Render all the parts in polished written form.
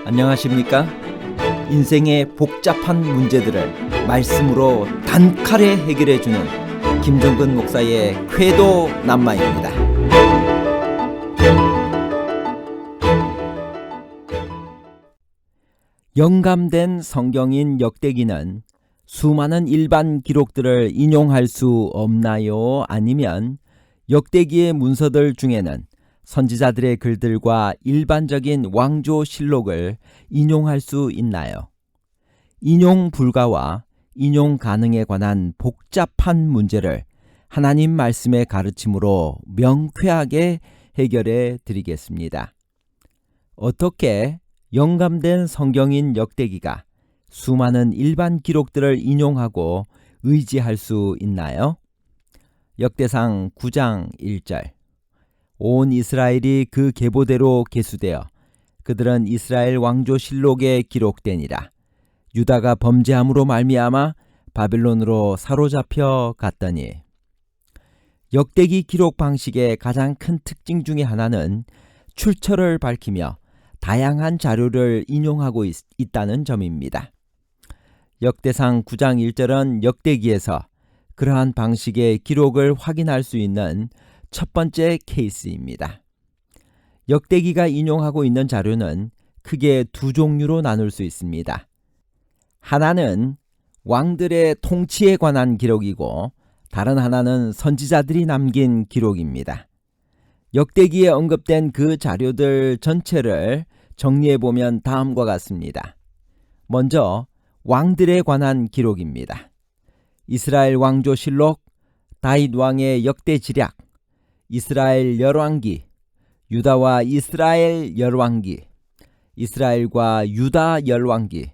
안녕하십니까? 인생의 복잡한 문제들을 말씀으로 단칼에 해결해주는 김종근 목사의 쾌도 남마입니다. 영감된 성경인 역대기는 수많은 일반 기록들을 인용할 수 없나요? 아니면 역대기의 문서들 중에는 선지자들의 글들과 일반적인 왕조실록을 인용할 수 있나요? 인용 불가와 인용 가능에 관한 복잡한 문제를 하나님 말씀의 가르침으로 명쾌하게 해결해 드리겠습니다. 어떻게 영감된 성경인 역대기가 수많은 일반 기록들을 인용하고 의지할 수 있나요? 역대상 9장 1절. 온 이스라엘이 그 계보대로 계수되어 그들은 이스라엘 왕조실록에 기록되니라. 유다가 범죄함으로 말미암아 바벨론으로 사로잡혀 갔더니. 역대기 기록 방식의 가장 큰 특징 중에 하나는 출처를 밝히며 다양한 자료를 인용하고 있다는 점입니다. 역대상 9장 1절은 역대기에서 그러한 방식의 기록을 확인할 수 있는 첫 번째 케이스입니다. 역대기가 인용하고 있는 자료는 크게 두 종류로 나눌 수 있습니다. 하나는 왕들의 통치에 관한 기록이고 다른 하나는 선지자들이 남긴 기록입니다. 역대기에 언급된 그 자료들 전체를 정리해보면 다음과 같습니다. 먼저 왕들에 관한 기록입니다. 이스라엘 왕조실록, 다윗 왕의 역대지략, 이스라엘 열왕기, 유다와 이스라엘 열왕기, 이스라엘과 유다 열왕기,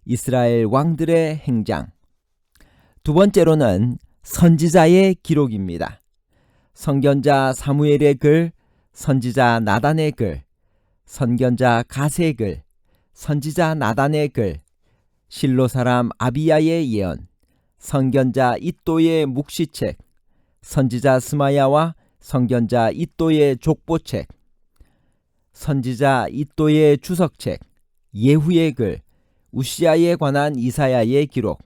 이스라엘 왕들의 행장. 두 번째로는 선지자의 기록입니다. 선견자 사무엘의 글, 선지자 나단의 글, 선견자 갓의 글, 선지자 나단의 글, 실로 사람 아비야의 예언, 선견자 잇도의 묵시책, 선지자 스마야와 선견자 잇도의 족보책, 선지자 잇도의 주석책, 예후의 글, 우시아에 관한 이사야의 기록,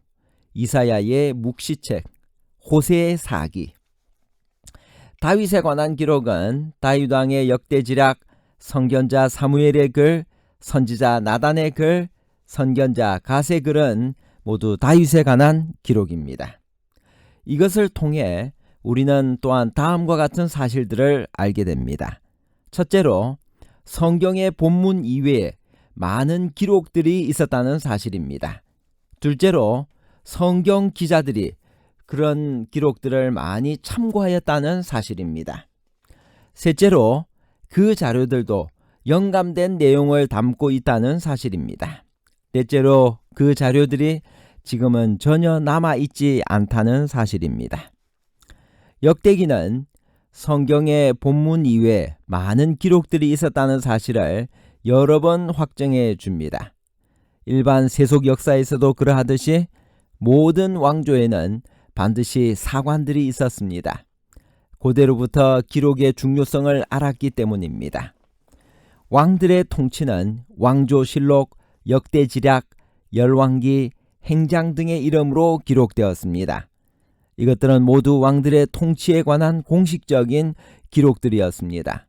이사야의 묵시책, 호세의 사기. 다윗에 관한 기록은 다윗 왕의 역대지략, 선견자 사무엘의 글, 선지자 나단의 글, 선견자 갓의 글은 모두 다윗에 관한 기록입니다. 이것을 통해 우리는 또한 다음과 같은 사실들을 알게 됩니다. 첫째로 성경의 본문 이외에 많은 기록들이 있었다는 사실입니다. 둘째로 성경 기자들이 그런 기록들을 많이 참고하였다는 사실입니다. 셋째로 그 자료들도 영감된 내용을 담고 있다는 사실입니다. 넷째로 그 자료들이 지금은 전혀 남아있지 않다는 사실입니다. 역대기는 성경의 본문 이외에 많은 기록들이 있었다는 사실을 여러 번 확정해 줍니다. 일반 세속 역사에서도 그러하듯이 모든 왕조에는 반드시 사관들이 있었습니다. 고대로부터 기록의 중요성을 알았기 때문입니다. 왕들의 통치는 왕조실록, 역대지략, 열왕기, 행장 등의 이름으로 기록되었습니다. 이것들은 모두 왕들의 통치에 관한 공식적인 기록들이었습니다.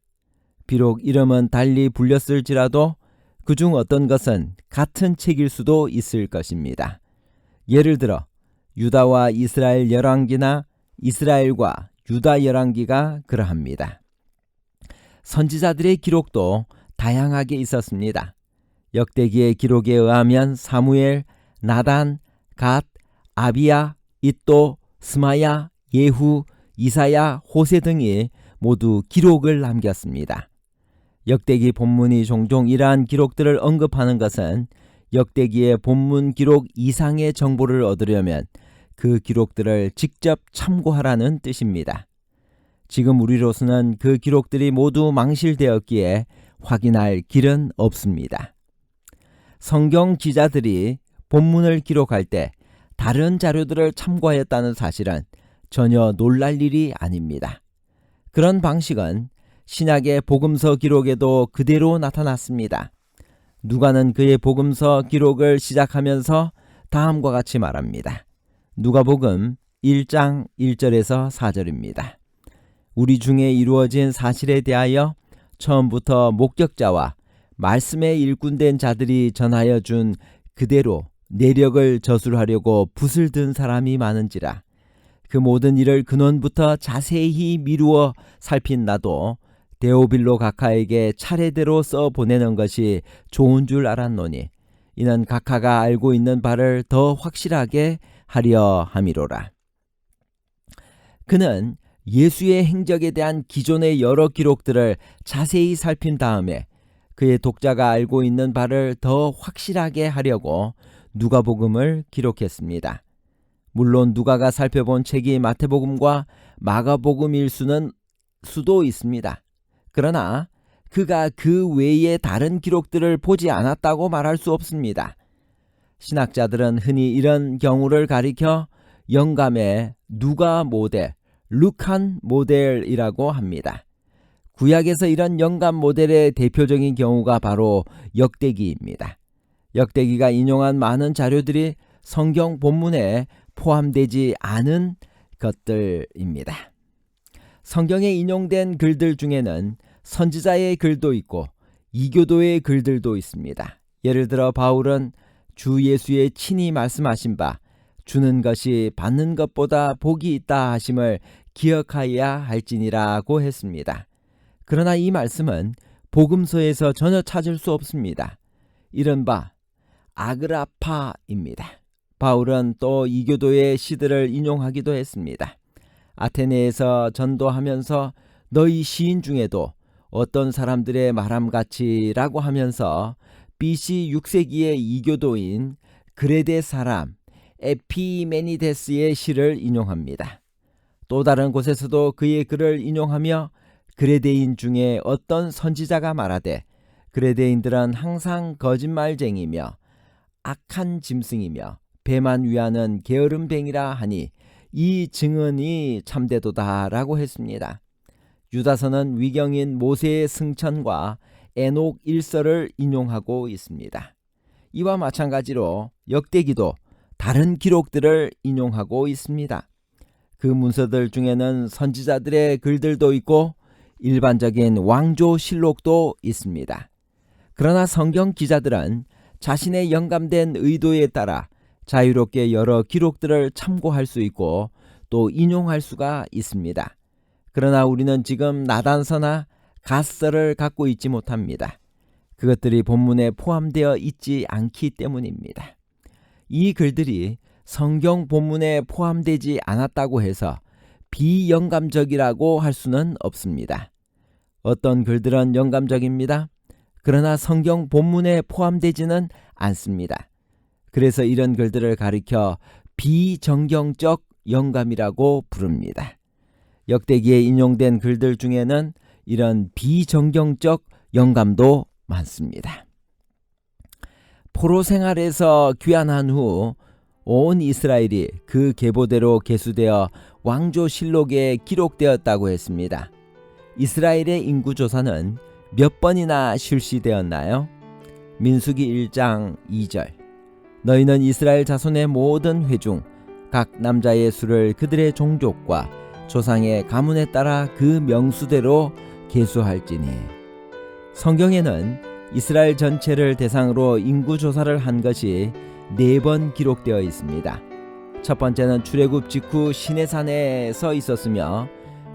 비록 이름은 달리 불렸을지라도 그중 어떤 것은 같은 책일 수도 있을 것입니다. 예를 들어 유다와 이스라엘 열왕기나 이스라엘과 유다 열왕기가 그러합니다. 선지자들의 기록도 다양하게 있었습니다. 역대기의 기록에 의하면 사무엘, 나단, 갓, 아비야, 잇도, 스마야, 예후, 이사야, 호세 등이 모두 기록을 남겼습니다. 역대기 본문이 종종 이러한 기록들을 언급하는 것은 역대기의 본문 기록 이상의 정보를 얻으려면 그 기록들을 직접 참고하라는 뜻입니다. 지금 우리로서는 그 기록들이 모두 망실되었기에 확인할 길은 없습니다. 성경 기자들이 본문을 기록할 때 다른 자료들을 참고하였다는 사실은 전혀 놀랄 일이 아닙니다. 그런 방식은 신약의 복음서 기록에도 그대로 나타났습니다. 누가는 그의 복음서 기록을 시작하면서 다음과 같이 말합니다. 누가복음 1장 1절에서 4절입니다. 우리 중에 이루어진 사실에 대하여 처음부터 목격자와 말씀에 일꾼된 자들이 전하여 준 그대로 내력을 저술하려고 붓을 든 사람이 많은지라. 그 모든 일을 근원부터 자세히 미루어 살핀 나도 데오빌로 각하에게 차례대로 써 보내는 것이 좋은 줄 알았노니 이는 각하가 알고 있는 바를 더 확실하게 하려 함이로라. 그는 예수의 행적에 대한 기존의 여러 기록들을 자세히 살핀 다음에 그의 독자가 알고 있는 바를 더 확실하게 하려고 누가복음을 기록했습니다. 물론 누가가 살펴본 책이 마태복음과 마가복음일 수도 있습니다. 그러나 그가 그 외의 다른 기록들을 보지 않았다고 말할 수 없습니다. 신학자들은 흔히 이런 경우를 가리켜 영감의 누가 모델, 룩한 모델이라고 합니다. 구약에서 이런 영감 모델의 대표적인 경우가 바로 역대기입니다. 역대기가 인용한 많은 자료들이 성경 본문에 포함되지 않은 것들입니다. 성경에 인용된 글들 중에는 선지자의 글도 있고 이교도의 글들도 있습니다. 예를 들어 바울은 주 예수의 친히 말씀하신 바 주는 것이 받는 것보다 복이 있다 하심을 기억하여야 할지니라고 했습니다. 그러나 이 말씀은 복음서에서 전혀 찾을 수 없습니다. 이른바 아그라파입니다. 바울은 또 이교도의 시들을 인용하기도 했습니다. 아테네에서 전도하면서 너희 시인 중에도 어떤 사람들의 말함같이라고 하면서 BC 6세기의 이교도인 그레데 사람 에피메니데스의 시를 인용합니다. 또 다른 곳에서도 그의 글을 인용하며 그레데인 중에 어떤 선지자가 말하되 그레데인들은 항상 거짓말쟁이며 악한 짐승이며 배만 위하는 게으름뱅이라 하니 이 증언이 참되도다라고 했습니다. 유다서는 위경인 모세의 승천과 에녹 일서를 인용하고 있습니다. 이와 마찬가지로 역대기도 다른 기록들을 인용하고 있습니다. 그 문서들 중에는 선지자들의 글들도 있고 일반적인 왕조실록도 있습니다. 그러나 성경 기자들은 자신의 영감된 의도에 따라 자유롭게 여러 기록들을 참고할 수 있고 또 인용할 수가 있습니다. 그러나 우리는 지금 나단서나 갓서를 갖고 있지 못합니다. 그것들이 본문에 포함되어 있지 않기 때문입니다. 이 글들이 성경 본문에 포함되지 않았다고 해서 비영감적이라고 할 수는 없습니다. 어떤 글들은 영감적입니다. 그러나 성경 본문에 포함되지는 않습니다. 그래서 이런 글들을 가리켜 비정경적 영감이라고 부릅니다. 역대기에 인용된 글들 중에는 이런 비정경적 영감도 많습니다. 포로 생활에서 귀환한 후 온 이스라엘이 그 계보대로 계수되어 왕조실록에 기록되었다고 했습니다. 이스라엘의 인구조사는 몇 번이나 실시되었나요? 민수기 1장 2절 너희는 이스라엘 자손의 모든 회중 각 남자의 수를 그들의 종족과 조상의 가문에 따라 그 명수대로 계수할지니. 성경에는 이스라엘 전체를 대상으로 인구조사를 한 것이 4번 기록되어 있습니다. 첫 번째는 출애굽 직후 시내산에서 있었으며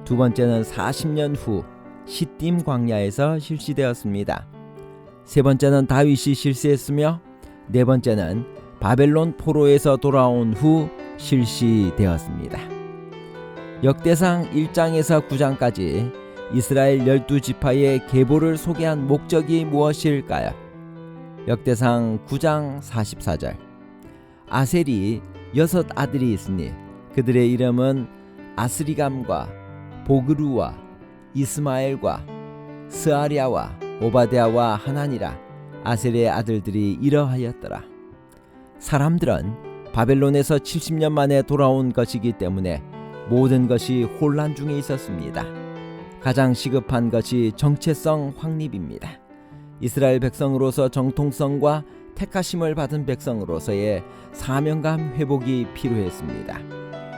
두 번째는 40년 후 시딤 광야에서 실시되었습니다. 세 번째는 다윗이 실시했으며 네 번째는 바벨론 포로에서 돌아온 후 실시되었습니다. 역대상 1장에서 9장까지 이스라엘 12지파의 계보를 소개한 목적이 무엇일까요? 역대상 9장 44절 아셀이 6 아들이 있으니 그들의 이름은 아스리감과 보그루와 이스마엘과 스아리아와 오바댜와 하나니라. 아셀의 아들들이 이러하였더라. 사람들은 바벨론에서 70년 만에 돌아온 것이기 때문에 모든 것이 혼란 중에 있었습니다. 가장 시급한 것이 정체성 확립입니다. 이스라엘 백성으로서 정통성과 택하심을 받은 백성으로서의 사명감 회복이 필요했습니다.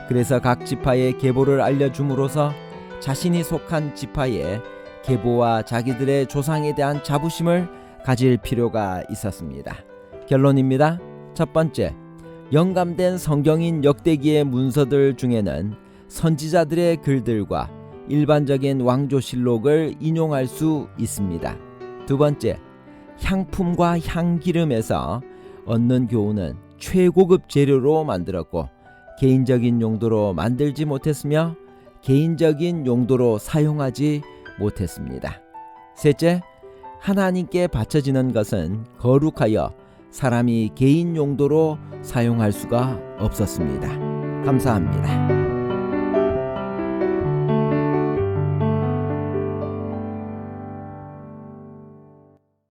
그래서 각 지파의 계보를 알려줌으로써 자신이 속한 지파의 계보와 자기들의 조상에 대한 자부심을 가질 필요가 있었습니다. 결론입니다. 첫 번째, 영감된 성경인 역대기의 문서들 중에는 선지자들의 글들과 일반적인 왕조실록을 인용할 수 있습니다. 두 번째, 향품과 향기름에서 얻는 교훈은 최고급 재료로 만들었고 개인적인 용도로 만들지 못했으며 개인적인 용도로 사용하지 못했습니다. 셋째, 하나님께 바쳐지는 것은 거룩하여 사람이 개인 용도로 사용할 수가 없었습니다. 감사합니다.